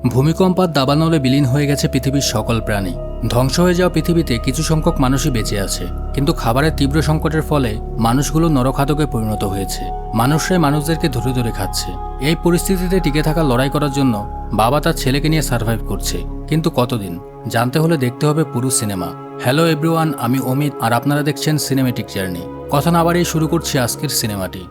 ভূমিকম্প আর দাবানলে বিলীন হয়ে গেছে পৃথিবীর সকল প্রাণী। ধ্বংস হয়ে যাওয়া পৃথিবীতে কিছু সংখ্যক মানুষই বেঁচে আছে, কিন্তু খাবারের তীব্র সংকটের ফলে মানুষগুলো নরখাদকে পরিণত হয়েছে। মানুষরাই মানুষদেরকে ধরে ধরে খাচ্ছে। এই পরিস্থিতিতে টিকে থাকার লড়াই করার জন্য বাবা তার ছেলেকে নিয়ে সার্ভাইভ করছে, কিন্তু কতদিন জানতে হলে দেখতে হবে পুরো সিনেমা। হ্যালো এভরিওয়ান, আমি অমিত আর আপনারা দেখছেন সিনেমেটিক জার্নি। কথা না বাড়িয়ে শুরু করছি আজকের সিনেমাটি।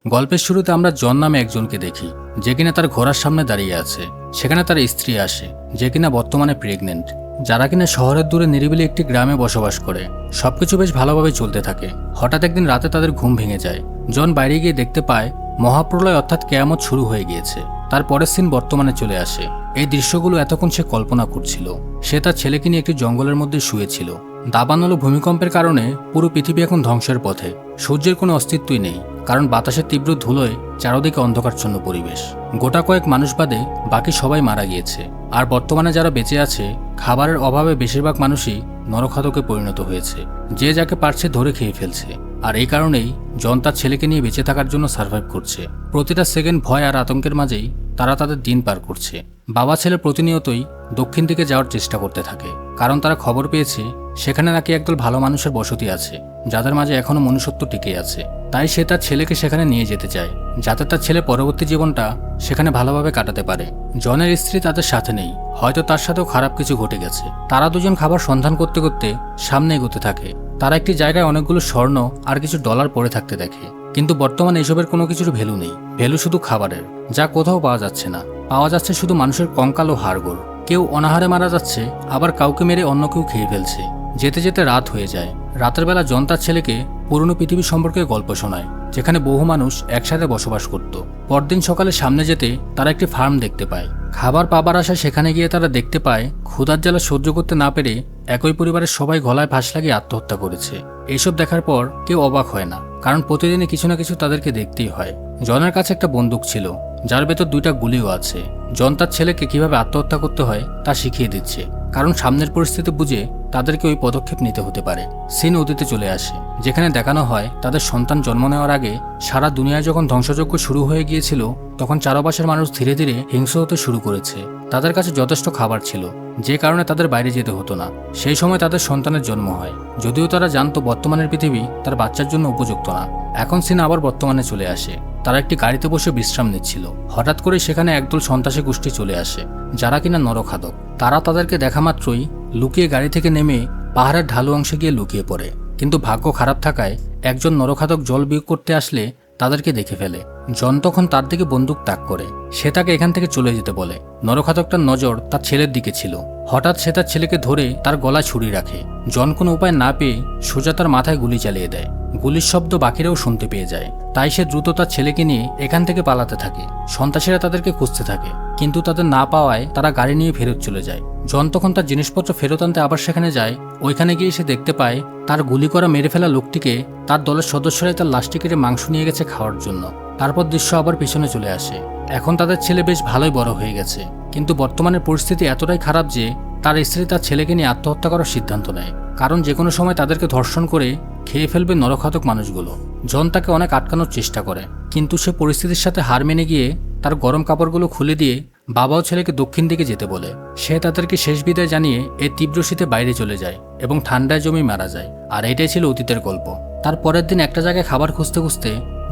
গল্পের শুরুতে আমরা জন নামে একজনকে দেখি, যে কিনা তার ঘোড়ার সামনে দাঁড়িয়ে আছে। সেখানে তার স্ত্রী আসে, যে কিনা বর্তমানে প্রেগনেন্ট, যারা কিনা শহরের দূরে নিরিবিলি একটি গ্রামে বসবাস করে। সবকিছু বেশ ভালোভাবে চলতে থাকে। হঠাৎ একদিন রাতে তাদের ঘুম ভেঙে যায়। জন বাইরে গিয়ে দেখতে পায় মহাপ্রলয় অর্থাৎ কেয়ামত শুরু হয়ে গিয়েছে। তার পরের সিন বর্তমানে চলে আসে। এই দৃশ্যগুলো এতক্ষণ সে কল্পনা করছিল। সে তার ছেলেকে নিয়ে একটি জঙ্গলের মধ্যে শুয়েছিল। দাবানল ভূমিকম্পের কারণে পুরো পৃথিবী এখন ধ্বংসের পথে। সূর্যের কোনো অস্তিত্বই নেই, কারণ বাতাসের তীব্র ধুলোয় চারদিকে অন্ধকারচ্ছন্ন পরিবেশ। গোটা কয়েক মানুষ বাদে বাকি সবাই মারা গিয়েছে। আর বর্তমানে যারা বেঁচে আছে, খাবারের অভাবে বেশিরভাগ মানুষই নরখাদকে পরিণত হয়েছে। যে যাকে পারছে ধরে খেয়ে ফেলছে। আর এই কারণেই জন তার ছেলেকে নিয়ে বেঁচে থাকার জন্য সার্ভাইভ করছে। প্রতিটা সেকেন্ড ভয় আর আতঙ্কের মাঝেই তারা তাদের দিন পার করছে। বাবা ছেলে প্রতিনিয়তই দক্ষিণ দিকে যাওয়ার চেষ্টা করতে থাকে, কারণ তারা খবর পেয়েছে সেখানে নাকি একদল ভালো মানুষের বসতি আছে, যাদের মাঝে এখনো মনুষ্যত্ব টিকে আছে। তাই সে তার ছেলেকে সেখানে নিয়ে যেতে চায়, যাতে তার ছেলে পরবর্তী জীবনটা সেখানে ভালোভাবে কাটাতে পারে। জনের স্ত্রী তাদের সাথে নেই, হয়তো তার সাথেও খারাপ কিছু ঘটে গেছে। তারা দুজন খাবার সন্ধান করতে করতে সামনে এগোতে থাকে। তারা একটি জায়গায় অনেকগুলো স্বর্ণ আর কিছু ডলার পড়ে থাকতে দেখে, কিন্তু বর্তমানে এসবের কোনো কিছুর ভ্যালু নেই। ভ্যালু শুধু খাবারের, যা কোথাও পাওয়া যাচ্ছে না। পাওয়া যাচ্ছে শুধু মানুষের কঙ্কাল ও হাড়গোড়। কেউ অনাহারে মারা যাচ্ছে, আবার কাউকে মেরে অন্য কেউ খেয়ে ফেলছে। যেতে যেতে রাত হয়ে যায়। রাতের বেলা জন তার ছেলেকে পুরনো পৃথিবী সম্পর্কে গল্প শোনায়, যেখানে বহু মানুষ একসাথে বসবাস করত। পরদিন সকালে সামনে যেতে তারা একটি ফার্ম দেখতে পায়। খাবার পাবার আশায় সেখানে গিয়ে তারা দেখতে পায় ক্ষুধার জ্বালা সহ্য করতে না পেরে একই পরিবারের সবাই গলায় ফাঁস লাগিয়ে আত্মহত্যা করেছে। এইসব দেখার পর কেউ অবাক হয় না, কারণ প্রতিদিনই কিছু না কিছু তাদেরকে দেখতেই হয়। জনের কাছে একটা বন্দুক ছিল, যার ভেতর 2টা গুলিও আছে। জন তার ছেলেকে কিভাবে আত্মহত্যা করতে হয় তা শিখিয়ে দিচ্ছে, কারণ সামনের পরিস্থিতি বুঝে তাদেরকে ওই পদক্ষেপ নিতে হতে পারে। সিন অতীতে চলে আসে, যেখানে দেখানো হয় তাদের সন্তান জন্ম নেওয়ার আগে সারা দুনিয়ায় যখন ধ্বংসযজ্ঞ শুরু হয়ে গিয়েছিল, তখন চারপাশের মানুষ ধীরে ধীরে হিংস্র হতে শুরু করেছে। তাদের কাছে যথেষ্ট খাবার ছিল, যে কারণে তাদের বাইরে যেতে হতো না। সেই সময় তাদের সন্তানের জন্ম হয়, যদিও তারা জানতো বর্তমানের পৃথিবী তার বাচ্চার জন্য উপযুক্ত না। এখন সিন আবার বর্তমানে চলে আসে। তারা একটি গাড়িতে বসে বিশ্রাম নিচ্ছিল। হঠাৎ করে সেখানে একদল সন্ত্রাসী গোষ্ঠী চলে আসে, যারা কিনা নরখাদক। তারা তাদেরকে দেখা মাত্রই লুকিয়ে গাড়ি থেকে নেমে পাহাড়ের ঢালু অংশে গিয়ে লুকিয়ে পড়ে। কিন্তু ভাগ্য খারাপ থাকায় একজন নরখাদক জল বিয়োগ করতে আসলে তাদেরকে দেখে ফেলে। জন তখন তার দিকে বন্দুক তাক করে। সে তাকে এখান থেকে চলে যেতে বলে। নরখাদকটার নজর তার ছেলের দিকে ছিল। হঠাৎ সে তার ছেলেকে ধরে তার গলায় ছুরি রাখে। জন কোনো উপায় না পেয়ে সোজা তার মাথায় গুলি চালিয়ে দেয়। গুলির শব্দ বাকিরাও শুনতে পেয়ে যায়। তাই সে দ্রুত তার ছেলেকে নিয়ে এখান থেকে পালাতে থাকে। সন্ত্রাসীরা তাদেরকে খুঁজতে থাকে, কিন্তু তাদের না পাওয়ায় তারা গাড়ি নিয়ে ফেরত চলে যায়। জন তখন তার জিনিসপত্র ফেরত আনতে আবার সেখানে যায়। ওইখানে গিয়ে সে দেখতে পায় তার গুলি করা মেরে ফেলা লোকটিকে তার দলের সদস্যরাই তার লাশটি কেটে মাংস নিয়ে গেছে খাওয়ার জন্য। তারপর দৃশ্য আবার পিছনে চলে আসে। এখন তাদের ছেলে বেশ ভালোই বড় হয়ে গেছে, কিন্তু বর্তমানের পরিস্থিতি এতটাই খারাপ যে তার স্ত্রী তার ছেলেকে নিয়ে আত্মহত্যা করার সিদ্ধান্ত নেয়, কারণ যে কোনো সময় তাদেরকে ধর্ষণ করে খেয়ে ফেলবে নরখাদক মানুষগুলো। জন তাকে অনেক আটকানোর চেষ্টা করে, কিন্তু সে পরিস্থিতির সাথে হার মেনে গিয়ে তার গরম কাপড়গুলো খুলে দিয়ে বাবাও ছেলেকে দক্ষিণ দিকে যেতে বলে। সে তাদেরকে শেষ বিদায় জানিয়ে এই তীব্র শীতে বাইরে চলে যায় এবং ঠান্ডায় জমি মারা যায়। আর এটাই ছিল অতীতের গল্প। তার পরের দিন একটা জায়গায় খাবার খুঁজতে খুঁজতে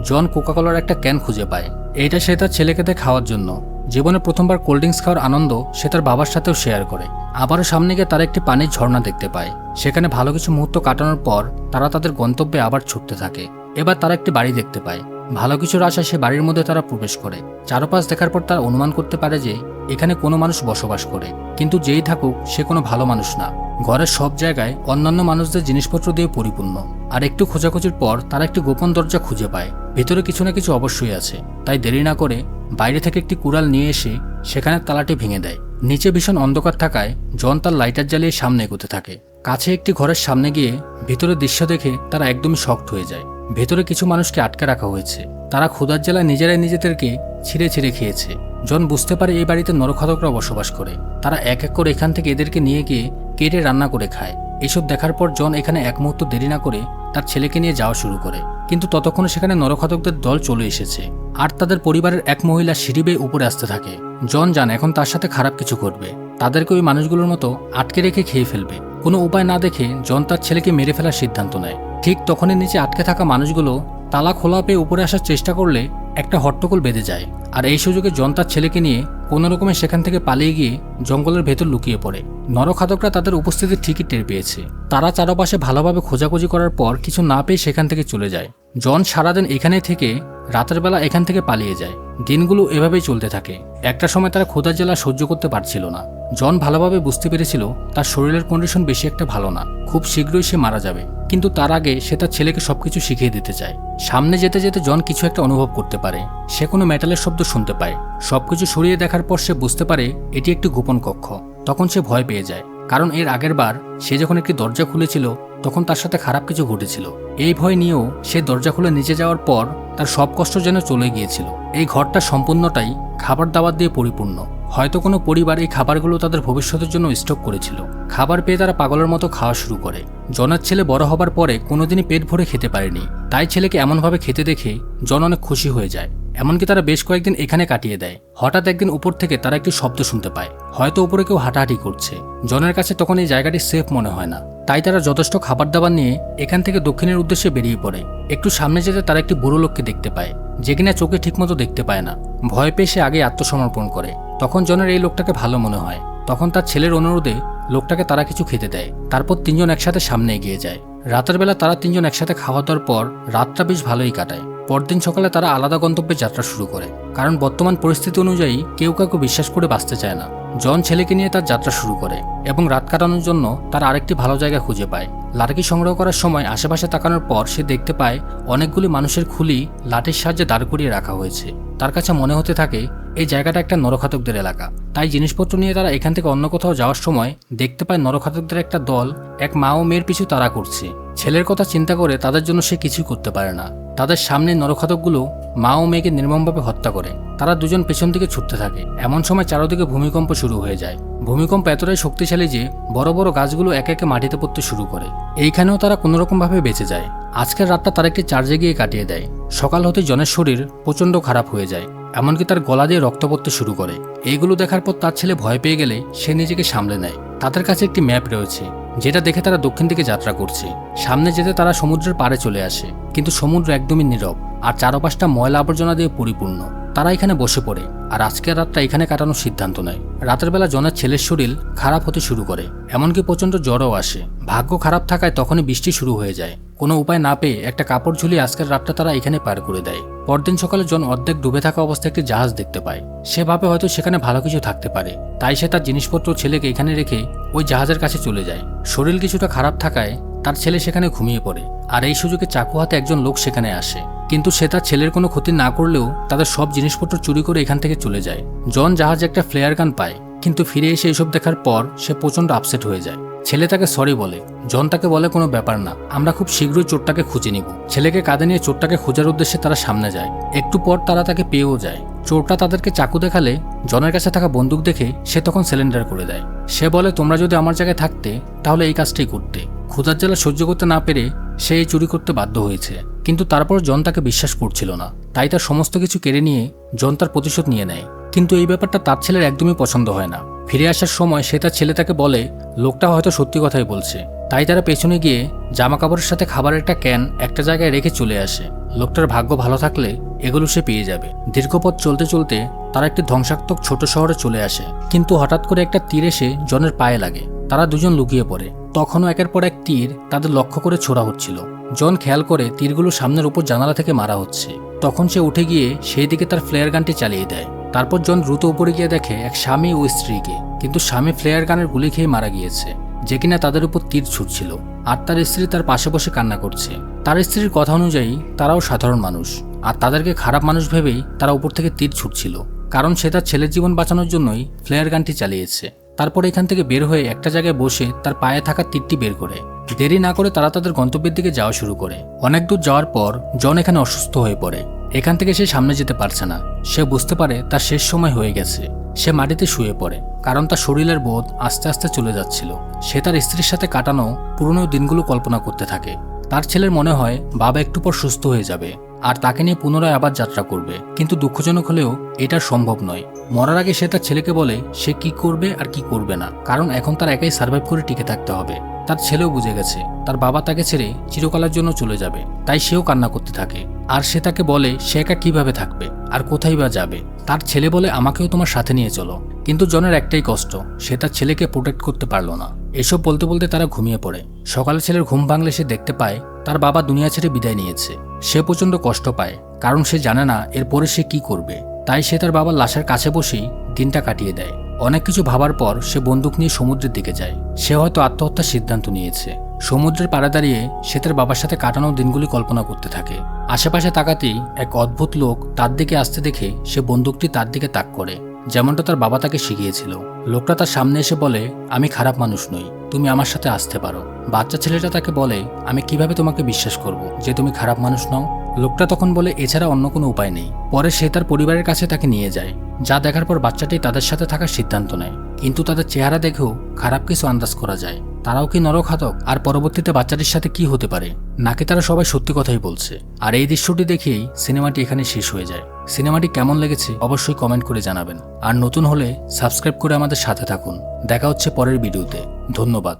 জন কোকাকোলার একটা ক্যান খুঁজে পায়। এইটা সে তার ছেলেকে দেয় খাওয়ার জন্য। জীবনে প্রথমবার কোল্ড ড্রিঙ্কস খাওয়ার আনন্দ সে তার বাবার সাথেও শেয়ার করে। আবারও সামনে গিয়ে তারা একটি পানির ঝর্ণা দেখতে পায়। সেখানে ভালো কিছু মুহূর্ত কাটানোর পর তারা তাদের গন্তব্যে আবার ছুটতে থাকে। এবার তারা একটি বাড়ি দেখতে পায়। ভালো কিছুর আশায় সে বাড়ির মধ্যে তারা প্রবেশ করে। চারপাশ দেখার পর তারা অনুমান করতে পারে যে এখানে কোনো মানুষ বসবাস করে, কিন্তু যেই থাকুক সে কোনো ভালো মানুষ না। ঘরের সব জায়গায় অন্যান্য মানুষদের জিনিসপত্র দিয়ে পরিপূর্ণ। আর একটু খোঁজাখুঁজির পর তারা একটি গোপন দরজা খুঁজে পায়। ভেতরে কিছু না কিছু অবশ্যই আছে। তাই দেরি না করে বাইরে থেকে একটি কুড়াল নিয়ে এসে সেখানে তালাটি ভেঙে দেয়। নিচে ভীষণ অন্ধকার থাকায় জন তার লাইটার জ্বালিয়ে সামনে এগোতে থাকে। কাছে একটি ঘরের সামনে গিয়ে ভিতরের দৃশ্য দেখে তারা একদমই শকড হয়ে যায়। ভেতরে কিছু মানুষকে আটকে রাখা হয়েছে। তারা ক্ষুধার জ্বালায় নিজেরাই নিজেদেরকে ছিঁড়ে ছিঁড়ে খেয়েছে। জন বুঝতে পারে এই বাড়িতে নরখাদকরা বসবাস করে। তারা এক এক করে এখান থেকে এদেরকে নিয়ে গিয়ে কেটে রান্না করে খায়। এসব দেখার পর জন এখানে এক মুহূর্ত দেরি না করে তার ছেলেকে নিয়ে যাওয়া শুরু করে, কিন্তু ততক্ষণে সেখানে নরখাদকদের দল চলে এসেছে আর তাদের পরিবারের এক মহিলা সিঁড়ি বেয়ে উপরে আসতে থাকে। জন জানে এখন তার সাথে খারাপ কিছু ঘটবে, তাদেরকে ওই মানুষগুলোর মতো আটকে রেখে খেয়ে ফেলবে। কোনো উপায় না দেখে জন তার ছেলেকে মেরে ফেলার সিদ্ধান্ত নেয়। ঠিক তখনই নিচে আটকে থাকা মানুষগুলো তালা খোলা পেয়ে উপরে আসার চেষ্টা করলে একটা হট্টগোল বেঁধে যায়, আর এই সুযোগে জন তার ছেলেকে নিয়ে কোনো রকমে সেখান থেকে পালিয়ে গিয়ে জঙ্গলের ভেতর লুকিয়ে পড়ে। নরখাদকরা তাদের উপস্থিতি ঠিকই টের পেয়েছে। তারা চারপাশে ভালোভাবে খোঁজাখুঁজি করার পর কিছু না পেয়ে সেখান থেকে চলে যায়। জন সারাদিন এখানেই থেকে রাতের বেলা এখান থেকে পালিয়ে যায়। দিনগুলো এভাবেই চলতে থাকে। একটা সময় তারা ক্ষুধার জ্বালা সহ্য করতে পারছিল না। জন ভালোভাবে বুঝতে পেরেছিল তার শরীরের কন্ডিশন বেশি একটা ভালো না, খুব শীঘ্রই সে মারা যাবে। কিন্তু তার আগে সে তার ছেলেকে সবকিছু শিখিয়ে দিতে চায়। সামনে যেতে যেতে জন কিছু একটা অনুভব করতে পারে। সে কোনো মেটালের শব্দ শুনতে পায়। সবকিছু সরিয়ে দেখার পর সে বুঝতে পারে এটি একটি গোপন কক্ষ। তখন সে ভয় পেয়ে যায়, কারণ এর আগের বার সে যখন একটি দরজা খুলেছিল তখন তার সাথে খারাপ কিছু ঘটেছিল। এই ভয় নিয়েও সে দরজা খুলে নিচে যাওয়ার পর তার সব কষ্ট যেন চলে গিয়েছিল। এই ঘরটা সম্পূর্ণটাই খাবার দাবার দিয়ে পরিপূর্ণ। হয়তো কোনো পরিবার এই খাবারগুলো তাদের ভবিষ্যতের জন্য স্টক করেছিল। খাবার পেয়ে তারা পাগলের মতো খাওয়া শুরু করে। জনের ছেলে বড় হবার পরে কোনোদিনই পেট ভরে খেতে পারেনি, তাই ছেলেকে এমনভাবে খেতে দেখে জন অনেক খুশি হয়ে যায়। এমনকি তারা বেশ কয়েকদিন এখানে কাটিয়ে দেয়। হঠাৎ একদিন উপর থেকে তারা একটি শব্দ শুনতে পায়, হয়তো উপরে কেউ হাঁটাহাঁটি করছে। জনের কাছে তখন এই জায়গাটি সেফ মনে হয় না, তাই তারা যথেষ্ট খাবার দাবার নিয়ে এখান থেকে দক্ষিণের উদ্দেশ্যে বেরিয়ে পড়ে। একটু সামনে যেতে তারা একটি বুড়ো লোককে দেখতে পায়, যে কিনা চোখে ঠিকমতো দেখতে পায় না। ভয় পেয়ে সে আগে আত্মসমর্পণ করে। তখন জনের এই লোকটাকে ভালো মনে হয়। তখন তার ছেলের অনুরোধে লোকটাকে তারা কিছু খেতে দেয়। তারপর তিনজন একসাথে সামনে এগিয়ে যায়। রাতের বেলা তারা তিনজন একসাথে খাওয়া দাওয়ার পর রাতটা বেশ ভালোই কাটায়। পরদিন সকালে তারা আলাদা গন্তব্যে যাত্রা শুরু করে, কারণ বর্তমান পরিস্থিতি অনুযায়ী কেউ কাউকে বিশ্বাস করে বাঁচতে চায় না। জন ছেলেকে নিয়ে তার যাত্রা শুরু করে এবং রাত কাটানোর জন্য তার আরেকটি ভালো জায়গা খুঁজে পায়। লাঠি সংগ্রহ করার সময় আশেপাশে তাকানোর পর সে দেখতে পায় অনেকগুলি মানুষের খুলি লাঠির সাহায্যে দাঁড় করিয়ে রাখা হয়েছে। তার কাছে মনে হতে থাকে এই জায়গাটা একটা নরখাদকদের এলাকা। তাই জিনিসপত্র নিয়ে তারা এখান থেকে অন্য কোথাও যাওয়ার সময় দেখতে পায় নরখাদকদের একটা দল এক মা ও মেয়ের পিছু তাড়া করছে। ছেলের কথা চিন্তা করে তাদের জন্য সে কিছুই করতে পারে না। তাদের সামনে নরখাদকগুলো মা ও মেয়েকে নির্মমভাবে হত্যা করে। তারা দুজন পেছন দিকে ছুটতে থাকে। এমন সময় চারদিকে ভূমিকম্প শুরু হয়ে যায়। ভূমিকম্প এতটাই শক্তিশালী যে বড় বড় গাছগুলো একে একে মাটিতে পড়তে শুরু করে। এইখানেও তারা কোনোরকমভাবে বেঁচে যায়। আজকের রাতটা তারা একটি চার্জে গিয়ে কাটিয়ে দেয়। সকাল হতে জনের শরীর প্রচণ্ড খারাপ হয়ে যায়, এমনকি তার গলা দিয়ে রক্ত পড়তে শুরু করে। এইগুলো দেখার পর তার ছেলে ভয় পেয়ে গেলে সে নিজেকে সামলে নেয়। তাদের কাছে একটি ম্যাপ রয়েছে, যেটা দেখে তারা দক্ষিণ দিকে যাত্রা করছে। সামনে যেতে তারা সমুদ্রের পাড়ে চলে আসে, কিন্তু সমুদ্র একদমই নীরব আর চারপাশটা ময়লা আবর্জনা দিয়ে পরিপূর্ণ। তারা এখানে বসে পড়ে আর আজকের রাতটা এখানে কাটানোর সিদ্ধান্ত নেয়। রাতের বেলা জনের ছেলের শরীর খারাপ হতে শুরু করে, এমনকি প্রচণ্ড জ্বরও আসে। ভাগ্য খারাপ থাকায় তখনই বৃষ্টি শুরু হয়ে যায়। কোনো উপায় না পেয়ে একটা কাপড় ঝুলিয়ে আজকের রাতটা তারা এখানে পার করে দেয়। পরদিন সকালে জন অর্ধেক ডুবে থাকা অবস্থায় একটি জাহাজ দেখতে পায়। সে ভাবে হয়তো সেখানে ভালো কিছু থাকতে পারে, তাই সে তার জিনিসপত্র ছেলেকে এখানে রেখে ওই জাহাজের কাছে চলে যায়। শরীর কিছুটা খারাপ থাকায় তার ছেলে সেখানে ঘুমিয়ে পড়ে, আর এই সুযোগে চাকু হাতে একজন লোক সেখানে আসে। কিন্তু সে তার ছেলের কোনো ক্ষতি না করলেও তাদের সব জিনিসপত্র চুরি করে এখান থেকে চলে যায়। জন জাহাজে একটা ফ্লেয়ার গান পায়, কিন্তু ফিরে এসে এসব দেখার পর সে প্রচণ্ড আপসেট হয়ে যায়। ছেলে তাকে সরি বলে। জন তাকে বলে কোনো ব্যাপার না, আমরা খুব শীঘ্রই চোরটাকে খুঁজে নিব। ছেলেকে কাঁধে নিয়ে চোরটাকে খোঁজার উদ্দেশ্যে তারা সামনে যায়। একটু পর তারা তাকে পেয়েও যায়। চোরটা তাদেরকে চাকু দেখালে জনের কাছে থাকা বন্দুক দেখে সে তখন সিলিন্ডার করে দেয়। সে বলে তোমরা যদি আমার জায়গায় থাকতে তাহলে এই কাজটাই করতে। ক্ষুধার জ্বালা সহ্য করতে না পেরে সে এই চুরি করতে বাধ্য হয়েছে। কিন্তু তারপর জন তাকে বিশ্বাস করছিল না, তাই তার সমস্ত কিছু কেড়ে নিয়ে জন তার প্রতিশোধ নিয়ে নেয়। কিন্তু এই ব্যাপারটা তার ছেলের একদমই পছন্দ হয় না। ফিরে আসার সময় সে তার ছেলে তাকে বলে লোকটা হয়তো সত্যি কথাই বলছে। তাই তারা পেছনে গিয়ে জামা কাপড়ের সাথে খাবারের একটা ক্যান একটা জায়গায় রেখে চলে আসে। লোকটার ভাগ্য ভালো থাকলে এগুলো সে পেয়ে যাবে। দীর্ঘ পথ চলতে চলতে তারা একটি ধ্বংসাত্মক ছোট শহরে চলে আসে। কিন্তু হঠাৎ করে একটা তীর এসে জনের পায়ে লাগে। তারা দুজন লুকিয়ে পড়ে। তখনও একের পর এক তীর তাদের লক্ষ্য করে ছোড়া হচ্ছিল। জন খেয়াল করে তীরগুলো সামনের উপর জানালা থেকে মারা হচ্ছে। তখন সে উঠে গিয়ে সেই দিকে তার ফ্লেয়ার গানটি চালিয়ে দেয়। তারপর জন দ্রুত উপরে গিয়ে দেখে এক স্বামী ও স্ত্রীকে, কিন্তু স্বামী ফ্লেয়ার গানের গুলি খেয়ে মারা গিয়েছে, যে কিনা তাদের উপর তীর ছুটছিল। আর তার স্ত্রী তার পাশে বসে কান্না করছে। তার স্ত্রীর কথা অনুযায়ী তারাও সাধারণ মানুষ, আর তাদেরকে খারাপ মানুষ ভেবেই তারা উপর থেকে তীর ছুটছিল, কারণ সে তার ছেলের জীবন বাঁচানোর জন্যই ফ্লেয়ার গানটি চালিয়েছে। তারপর এখান থেকে বের হয়ে একটা জায়গায় বসে তার পায়ে থাকা তীরটি বের করে। দেরি না করে তারা তাদের গন্তব্যের দিকে যাওয়া শুরু করে। অনেক দূর যাওয়ার পর জন এখানে অসুস্থ হয়ে পড়ে। এখান থেকে সে সামনে যেতে পারছে না। সে বুঝতে পারে তার শেষ সময় হয়ে গেছে। সে মাটিতে শুয়ে পড়ে, কারণ তার শরীরের বোধ আস্তে আস্তে চলে যাচ্ছিল। সে তার স্ত্রীর সাথে কাটানো পুরনো দিনগুলো কল্পনা করতে থাকে। তার ছেলের মনে হয় বাবা একটু পর সুস্থ হয়ে যাবে আর তাকে নিয়ে পুনরায় আবার যাত্রা করবে, কিন্তু দুঃখজনক হলেও এটা সম্ভব নয়। মরার আগে সে তার ছেলেকে বলে সে কি করবে আর কি করবে না, কারণ এখন তার একাই সার্ভাইভ করে টিকে থাকতে হবে। তার ছেলেও বুঝে গেছে তার বাবা তাকে ছেড়ে চিরকালের জন্য চলে যাবে, তাই সেও কান্না করতে থাকে। আর সে তাকে বলে সে একা কিভাবে থাকবে আর কোথায় বা যাবে। তার ছেলে বলে আমাকেও তোমার সাথে নিয়ে চলো, কিন্তু জনের একটাই কষ্ট, সে তার ছেলেকে প্রোটেক্ট করতে পারলো না। এসব বলতে বলতে তারা ঘুমিয়ে পড়ে। সকালে ছেলের ঘুম ভাঙলে সে দেখতে পায় তার বাবা দুনিয়া ছেড়ে বিদায় নিয়েছে। সে প্রচণ্ড কষ্ট পায়, কারণ সে জানে না এরপরে সে কি করবে। তাই সে তার বাবার লাশের কাছে বসেই দিনটা কাটিয়ে দেয়। অনেক কিছু ভাবার পর সে বন্দুক নিয়ে সমুদ্রের দিকে যায়। সে হয়তো আত্মহত্যার সিদ্ধান্ত নিয়েছে। সমুদ্রের পাড়ে দাঁড়িয়ে সে তার বাবার সাথে কাটানো দিনগুলি কল্পনা করতে থাকে। আশেপাশে তাকাতেই এক অদ্ভুত লোক তার দিকে আসতে দেখে সে বন্দুকটি তার দিকে তাক করে, যেমনটা তার বাবা তাকে শিখিয়েছিল। লোকটা তার সামনে এসে বলে, আমি খারাপ মানুষ নই, তুমি আমার সাথে আসতে পারো। বাচ্চা ছেলেটা তাকে বলে, আমি কিভাবে তোমাকে বিশ্বাস করব যে তুমি খারাপ মানুষ নও। লোকটা তখন বলে এছাড়া অন্য কোনো উপায় নেই। পরে সে তার পরিবারের কাছে তাকে নিয়ে যায়, যা দেখার পর বাচ্চাটি তাদের সাথে থাকার সিদ্ধান্ত নেয়। কিন্তু তাদের চেহারা দেখেও খারাপ কিছু আন্দাজ করা যায়, তারাও কি নরঘাতক? আর পরবর্তীতে বাচ্চাটির সাথে কি হতে পারে, নাকি তারা সবাই সত্যি কথাই বলছে? আর এই দৃশ্যটি দেখেই সিনেমাটি এখানে শেষ হয়ে যায়। সিনেমাটি কেমন লেগেছে অবশ্যই কমেন্ট করে জানাবেন। আর নতুন হলে সাবস্ক্রাইব করে আমাদের সাথে থাকুন। দেখা হচ্ছে পরের ভিডিওতে। ধন্যবাদ।